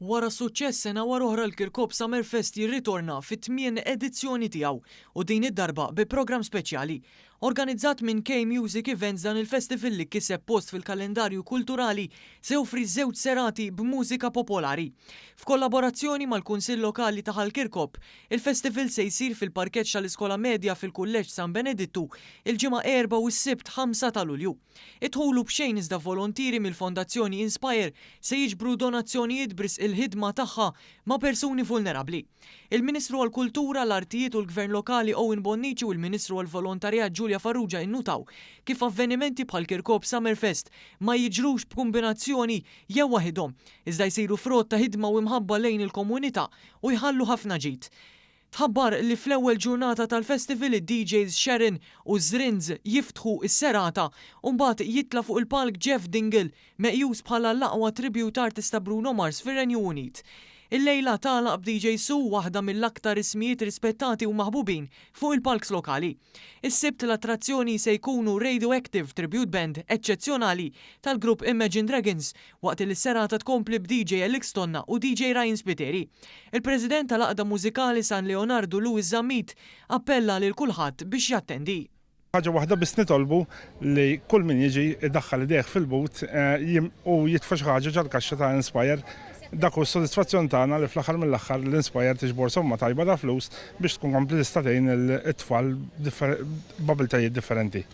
Wara suċċess sena wara oħra l-Kirkop Summer Fest jirritorna fit-8 edizzjoni tiegħu u din id-darba bi programm speċjali. Organizzat minn K-Music Events, dan il-festival li kiseb post fil-kalendarju kulturali se joffri żewġ serati b'mużika popolari. F'kollaborazzjoni mal-Kunsill Lokali ta' Kirkop, il-festival se jsir fil-parkeġġ tal-Iskola Medja fil-Kulleġġ San Benedittu il-ġimgħa 4 u s-Sibt 5 ta' Lulju. Idħulu b'xejn iżda volontieri mill-Fondazzjoni Inspire se jiġbru donazzjonijiet bris il-ħidma tagħha ma' persuni vulnerabbli. Il-Ministru għall-Kultura, l-Artijiet u l-Gvern Lokali Owen Bonnici u l-Ministru għall-Volontarjat Giulia Farrugia innutaw kif avvenimenti bħal Kirkop Summer Fest ma jiġrux b'kombinazzjoni jew waħedhom, iżda jsiru frott ta' ħidma u imħabba lejn il-komunità u jħallu ħafna ġid. Tħabbar li fl-ewwel ġurnata tal-festival id-DJs Sharon u Zrinz jiftħu is-serata u mbagħad jitla fuq il-palk Jeff Dingle meqjus bħala l-aqwa tribute artist ta' Bruno Mars fir-Renju Unit. Il-lejla tagħlaq b'DJ Su, waħda mill-aktar ismijiet rispettati u maħbubin fuq il-palks lokali. Is-Sibt l-attrazzjoni se jkunu Radioactive Tribute Band eċċezzjonali tal-grupp Imagine Dragons, waqt li s-serata tkompli b'DJ Elix Tonna u DJ Ryan Spiteri. Il-President tal-Aqda Mużikali San Leonardo Luis Zammit appella lil kulħadd biex jattendi. Ħaġa waħda biss nitolbu li kull min jiġi iddaħħal idejh fil-but u jitfa' xi ħaġa ġal-kaxxa ta' Inspire. Dak hu s-sodisfazzjon tagħna li fl-aħħar mill-aħħar l-Inspire tiġbor somma tajba ta' flus biex tkun kompli tista' tgħin it-tfal b'abiltajiet differenti.